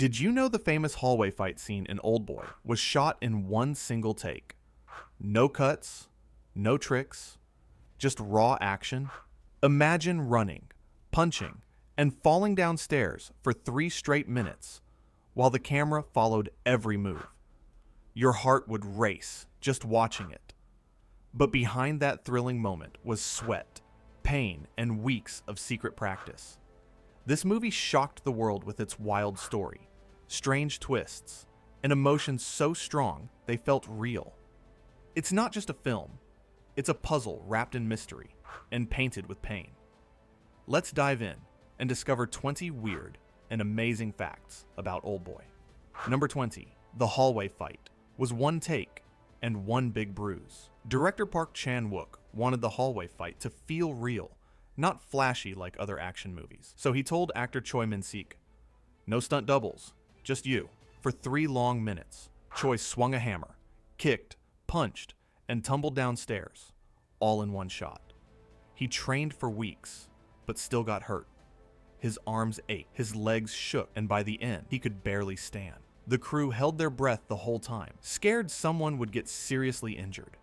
Did you know the famous hallway fight scene in Oldboy was shot in one single take? No cuts, no tricks, just raw action? Imagine running, punching, and falling downstairs for 3 straight minutes while the camera followed every move. Your heart would race just watching it. But behind that thrilling moment was sweat, pain, and weeks of secret practice. This movie shocked the world with its wild story, strange twists, and emotions so strong they felt real. It's not just a film, it's a puzzle wrapped in mystery and painted with pain. Let's dive in and discover 20 weird and amazing facts about Oldboy. Number 20. The hallway fight was one take and one big bruise. Director Park Chan-wook wanted the hallway fight to feel real, not flashy like other action movies. So he told actor Choi Min-sik, "No stunt doubles, just you." For 3 long minutes, Choi swung a hammer, kicked, punched, and tumbled downstairs, all in one shot. He trained for weeks, but still got hurt. His arms ached, his legs shook, and by the end, he could barely stand. The crew held their breath the whole time, scared someone would get seriously injured.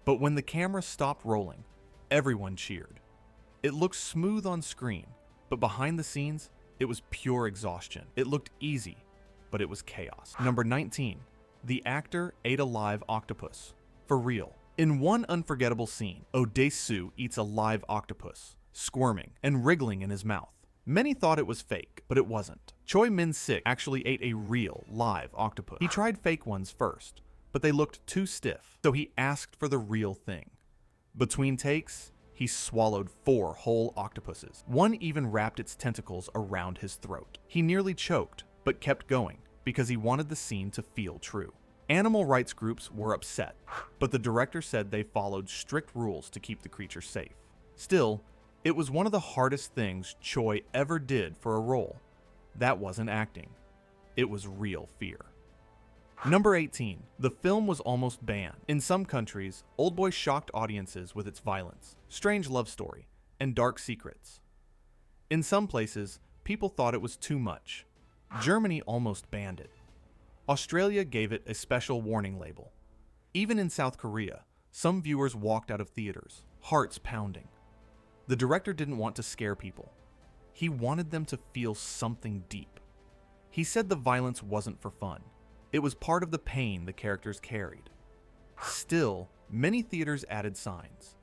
But when the camera stopped rolling, everyone cheered. It looked smooth on screen, but behind the scenes, it was pure exhaustion. It looked easy, but it was chaos. Number 19. The actor ate a live octopus. For real. In one unforgettable scene, Dae-su eats a live octopus, squirming and wriggling in his mouth. Many thought it was fake, but it wasn't. Choi Min-sik actually ate a real, live octopus. He tried fake ones first, but they looked too stiff, so he asked for the real thing. Between takes, he swallowed 4 whole octopuses. One even wrapped its tentacles around his throat. He nearly choked, but kept going because he wanted the scene to feel true. Animal rights groups were upset, but the director said they followed strict rules to keep the creature safe. Still, it was one of the hardest things Choi ever did for a role. That wasn't acting. It was real fear. Number 18. The film was almost banned. In some countries, Oldboy shocked audiences with its violence, strange love story, and dark secrets. In some places, people thought it was too much. Germany almost banned it. Australia gave it a special warning label. Even in South Korea, some viewers walked out of theaters, hearts pounding. The director didn't want to scare people. He wanted them to feel something deep. He said the violence wasn't for fun. It was part of the pain the characters carried. Still, many theaters added signs.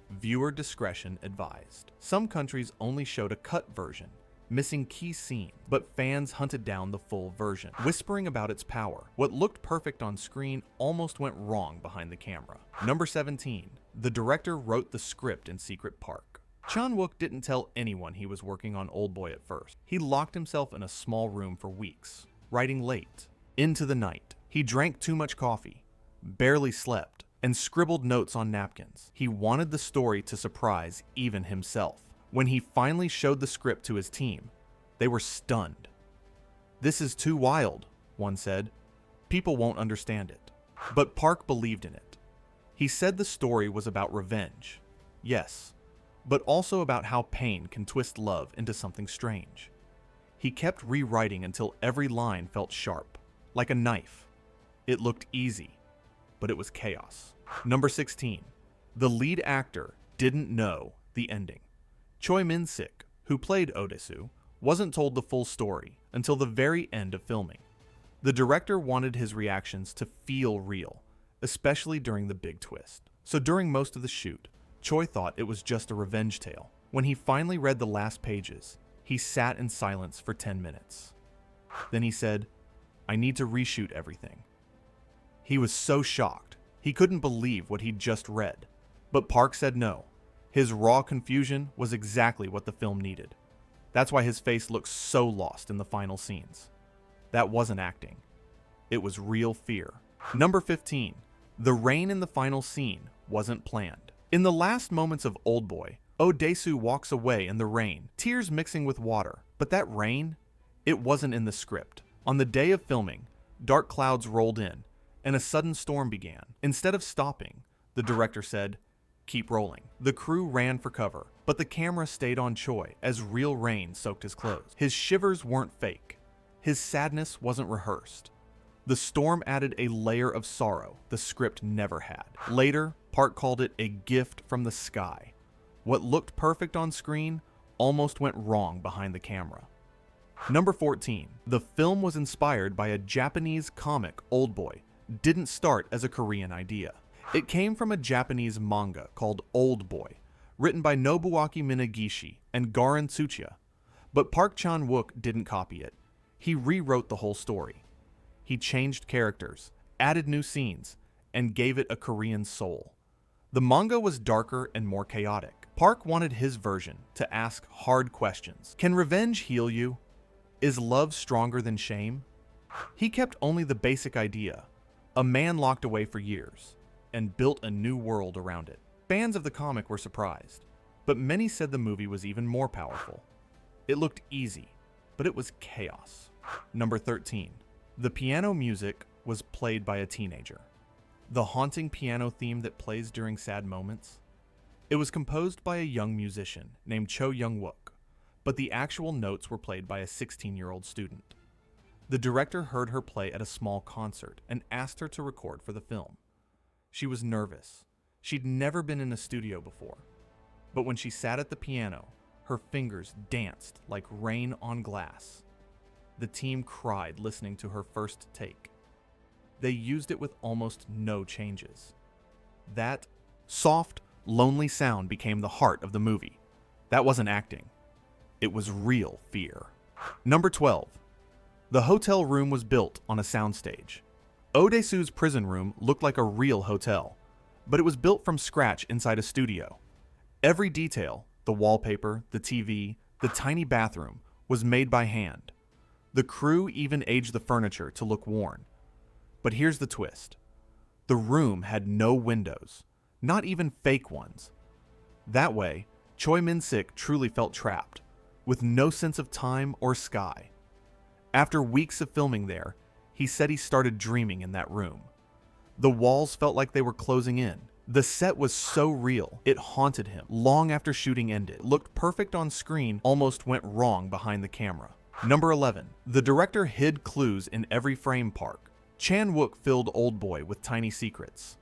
Viewer discretion advised. Some countries only showed a cut version, missing key scenes, but fans hunted down the full version, whispering about its power. What looked perfect on screen almost went wrong behind the camera. Number 17. The director wrote the script in secret Park. Chan-wook didn't tell anyone he was working on Oldboy at first. He locked himself in a small room for weeks, writing late, into the night. He drank too much coffee, barely slept, and scribbled notes on napkins. He wanted the story to surprise even himself. When he finally showed the script to his team, they were stunned. "This is too wild," one said. "People won't understand it." But Park believed in it. He said the story was about revenge, yes, but also about how pain can twist love into something strange. He kept rewriting until every line felt sharp, like a knife. It looked easy, but it was chaos. Number 16. The lead actor didn't know the ending. Choi Min-sik, who played Dae-su, wasn't told the full story until the very end of filming. The director wanted his reactions to feel real, especially during the big twist. So during most of the shoot, Choi thought it was just a revenge tale. When he finally read the last pages, he sat in silence for 10 minutes. Then he said, "I need to reshoot everything." He was so shocked, he couldn't believe what he'd just read. But Park said no. His raw confusion was exactly what the film needed. That's why his face looked so lost in the final scenes. That wasn't acting. It was real fear. Number 15. The rain in the final scene wasn't planned. In the last moments of Oldboy, Dae-su walks away in the rain, tears mixing with water. But that rain, it wasn't in the script. On the day of filming, dark clouds rolled in, and a sudden storm began. Instead of stopping, the director said, "Keep rolling." The crew ran for cover, but the camera stayed on Choi as real rain soaked his clothes. His shivers weren't fake. His sadness wasn't rehearsed. The storm added a layer of sorrow the script never had. Later, Park called it a gift from the sky. What looked perfect on screen almost went wrong behind the camera. Number 14. The film was inspired by a Japanese comic, Oldboy. Didn't start as a Korean idea. It came from a Japanese manga called Oldboy, written by Nobuaki Minagishi and Garan Tsuchiya. But Park Chan-wook didn't copy it. He rewrote the whole story. He changed characters, added new scenes, and gave it a Korean soul. The manga was darker and more chaotic. Park wanted his version to ask hard questions. Can revenge heal you? Is love stronger than shame? He kept only the basic idea, a man locked away for years, and built a new world around it. Fans of the comic were surprised, but many said the movie was even more powerful. It looked easy, but it was chaos. Number 13. The piano music was played by a teenager. The haunting piano theme that plays during sad moments. It was composed by a young musician named Cho Young-wook, but the actual notes were played by a 16-year-old student. The director heard her play at a small concert and asked her to record for the film. She was nervous. She'd never been in a studio before. But when she sat at the piano, her fingers danced like rain on glass. The team cried listening to her first take. They used it with almost no changes. That soft, lonely sound became the heart of the movie. That wasn't acting. It was real fear. Number 12. The hotel room was built on a soundstage. Dae-su's prison room looked like a real hotel, but it was built from scratch inside a studio. Every detail, the wallpaper, the TV, the tiny bathroom, was made by hand. The crew even aged the furniture to look worn. But here's the twist. The room had no windows, not even fake ones. That way, Choi Min-sik truly felt trapped, with no sense of time or sky. After weeks of filming there, he said he started dreaming in that room. The walls felt like they were closing in. The set was so real, it haunted him. Long after shooting ended, it looked perfect on screen, almost went wrong behind the camera. Number 11. The director hid clues in every frame. Park Chan-wook filled Oldboy with tiny secrets.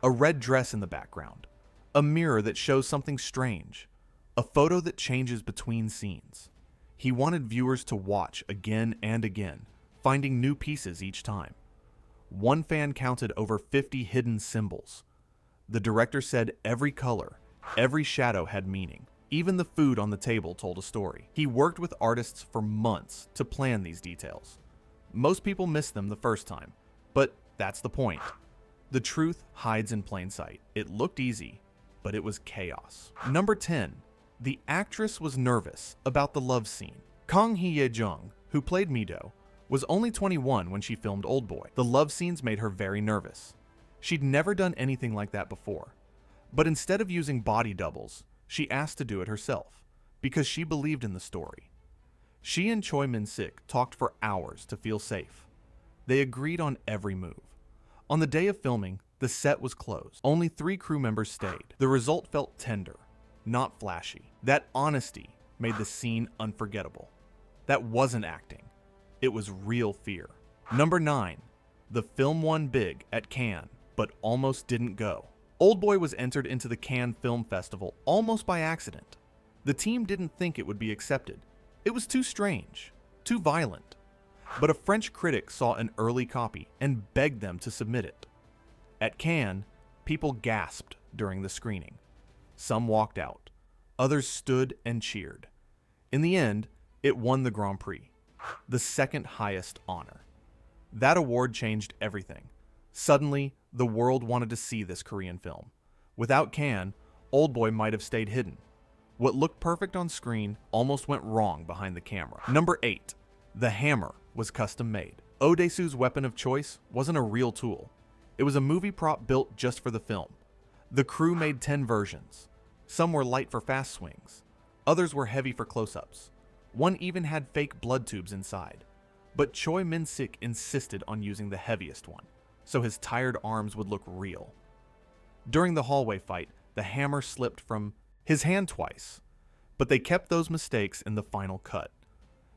A red dress in the background, a mirror that shows something strange, a photo that changes between scenes. He wanted viewers to watch again and again, finding new pieces each time. One fan counted over 50 hidden symbols. The director said every color, every shadow had meaning. Even the food on the table told a story. He worked with artists for months to plan these details. Most people miss them the first time, but that's the point. The truth hides in plain sight. It looked easy, but it was chaos. Number 10. The actress was nervous about the love scene. Kang Hye-jung, who played Mi-do, was only 21 when she filmed Oldboy. The love scenes made her very nervous. She'd never done anything like that before. But instead of using body doubles, she asked to do it herself, because she believed in the story. She and Choi Min-sik talked for hours to feel safe. They agreed on every move. On the day of filming, the set was closed. Only 3 crew members stayed. The result felt tender, not flashy. That honesty made the scene unforgettable. That wasn't acting. It was real fear. Number 9. The film won big at Cannes, but almost didn't go. Oldboy was entered into the Cannes Film Festival almost by accident. The team didn't think it would be accepted. It was too strange, too violent. But a French critic saw an early copy and begged them to submit it. At Cannes, people gasped during the screening. Some walked out. Others stood and cheered. In the end, it won the Grand Prix, the second highest honor. That award changed everything. Suddenly, the world wanted to see this Korean film. Without Cannes, Oldboy might have stayed hidden. What looked perfect on screen almost went wrong behind the camera. Number 8. The hammer was custom made. Dae-su's weapon of choice wasn't a real tool. It was a movie prop built just for the film. The crew made 10 versions. Some were light for fast swings. Others were heavy for close-ups. One even had fake blood tubes inside. But Choi Min-sik insisted on using the heaviest one, so his tired arms would look real. During the hallway fight, the hammer slipped from his hand twice, but they kept those mistakes in the final cut.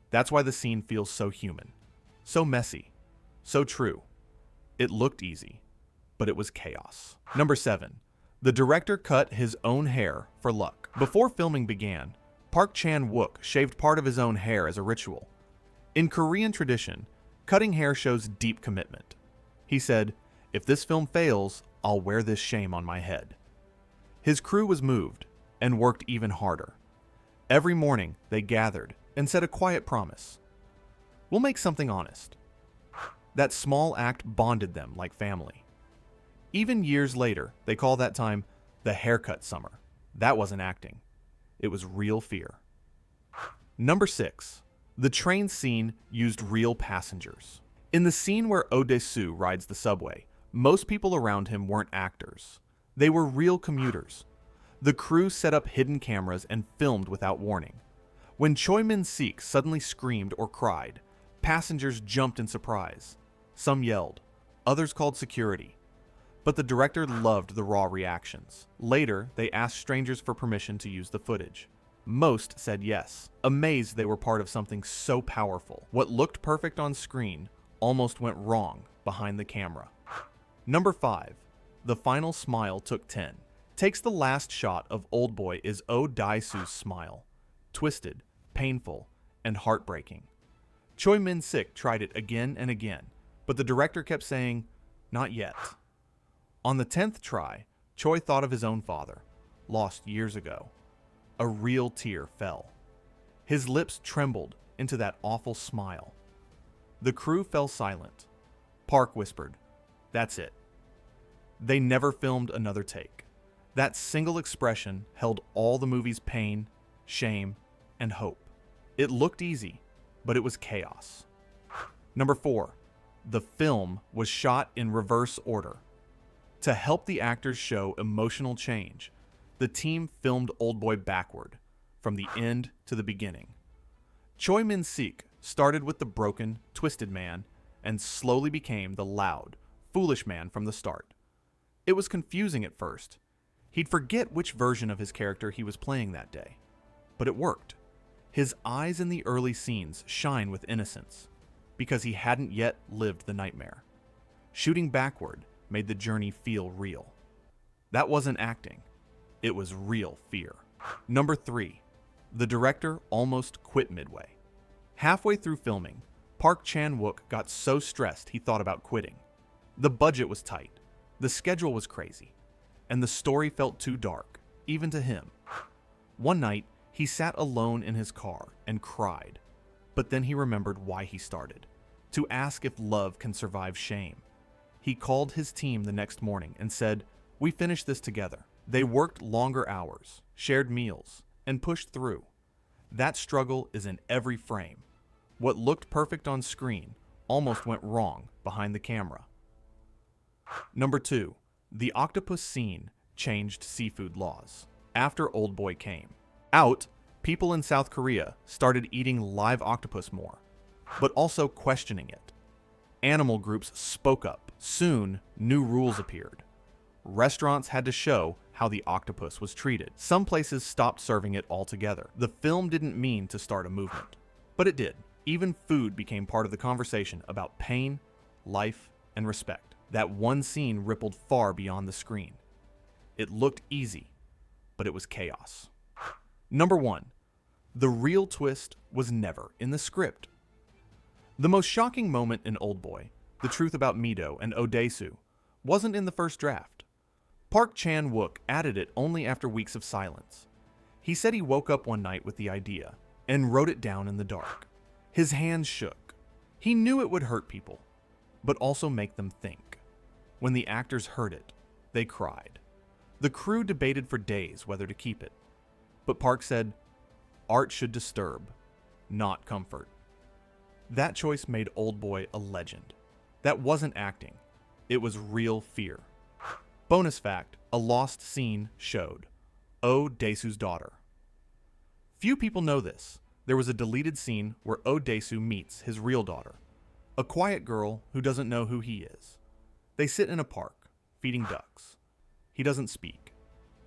That's why the scene feels so human. So messy. So true. It looked easy, but it was chaos. Number 7. The director cut his own hair for luck. Before filming began, Park Chan-wook shaved part of his own hair as a ritual. In Korean tradition, cutting hair shows deep commitment. He said, "If this film fails, I'll wear this shame on my head." His crew was moved and worked even harder. Every morning, they gathered and said a quiet promise. "We'll make something honest." That small act bonded them like family. Even years later, they call that time the haircut summer. That wasn't acting. It was real fear. Number 6. The train scene used real passengers. In the scene where Dae-su rides the subway, most people around him weren't actors. They were real commuters. The crew set up hidden cameras and filmed without warning. When Min-sik suddenly screamed or cried, passengers jumped in surprise. Some yelled. Others called security. But the director loved the raw reactions. Later, they asked strangers for permission to use the footage. Most said yes, amazed they were part of something so powerful. What looked perfect on screen almost went wrong behind the camera. Number 5. The final smile took 10. Takes the last shot of Oldboy is Dae-su's smile. Twisted, painful, and heartbreaking. Min-sik tried it again and again, but the director kept saying, "Not yet." On the 10th try, Choi thought of his own father, lost years ago. A real tear fell. His lips trembled into that awful smile. The crew fell silent. Park whispered, "That's it." They never filmed another take. That single expression held all the movie's pain, shame, and hope. It looked easy, but it was chaos. Number 4. The film was shot in reverse order. To help the actors show emotional change, the team filmed Oldboy backward, from the end to the beginning. Min-sik started with the broken, twisted man and slowly became the loud, foolish man from the start. It was confusing at first. He'd forget which version of his character he was playing that day. But it worked. His eyes in the early scenes shine with innocence, because he hadn't yet lived the nightmare. Shooting backward made the journey feel real. That wasn't acting. It was real fear. Number 3. The director almost quit midway. Halfway through filming, Park Chan-wook got so stressed he thought about quitting. The budget was tight, the schedule was crazy, and the story felt too dark, even to him. One night, he sat alone in his car and cried, but then he remembered why he started, to ask if love can survive shame. He called his team the next morning and said, "We finished this together." They worked longer hours, shared meals, and pushed through. That struggle is in every frame. What looked perfect on screen almost went wrong behind the camera. Number 2. The octopus scene changed seafood laws. After Oldboy came out, people in South Korea started eating live octopus more, but also questioning it. Animal groups spoke up. Soon, new rules appeared. Restaurants had to show how the octopus was treated. Some places stopped serving it altogether. The film didn't mean to start a movement, but it did. Even food became part of the conversation about pain, life, and respect. That one scene rippled far beyond the screen. It looked easy, but it was chaos. Number 1. The real twist was never in the script. The most shocking moment in Oldboy, the truth about Mido and Dae-su, wasn't in the first draft. Park Chan-wook added it only after weeks of silence. He said he woke up one night with the idea and wrote it down in the dark. His hands shook. He knew it would hurt people, but also make them think. When the actors heard it, they cried. The crew debated for days whether to keep it, but Park said, "Art should disturb, not comfort." That choice made Oldboy a legend. That wasn't acting. It was real fear. Bonus fact, a lost scene showed Dae-su's daughter. Few people know this. There was a deleted scene where Dae-su meets his real daughter, a quiet girl who doesn't know who he is. They sit in a park, feeding ducks. He doesn't speak.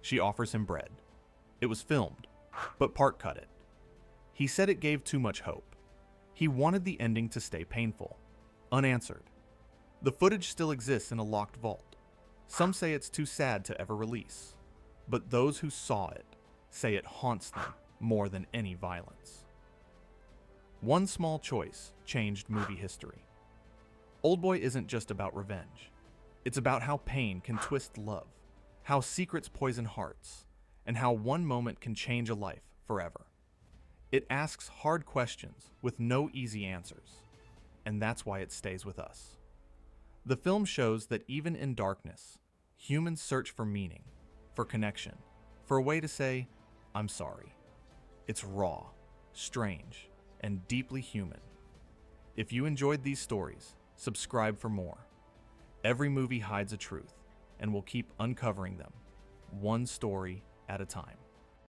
She offers him bread. It was filmed, but Park cut it. He said it gave too much hope. He wanted the ending to stay painful. unanswered. The footage still exists in a locked vault. Some say it's too sad to ever release, but those who saw it say it haunts them more than any violence. One small choice changed movie history. Oldboy isn't just about revenge. It's about how pain can twist love, how secrets poison hearts, and how one moment can change a life forever. It asks hard questions with no easy answers, and that's why it stays with us. The film shows that even in darkness, humans search for meaning, for connection, for a way to say, "I'm sorry." It's raw, strange, and deeply human. If you enjoyed these stories, subscribe for more. Every movie hides a truth, and we'll keep uncovering them, one story at a time.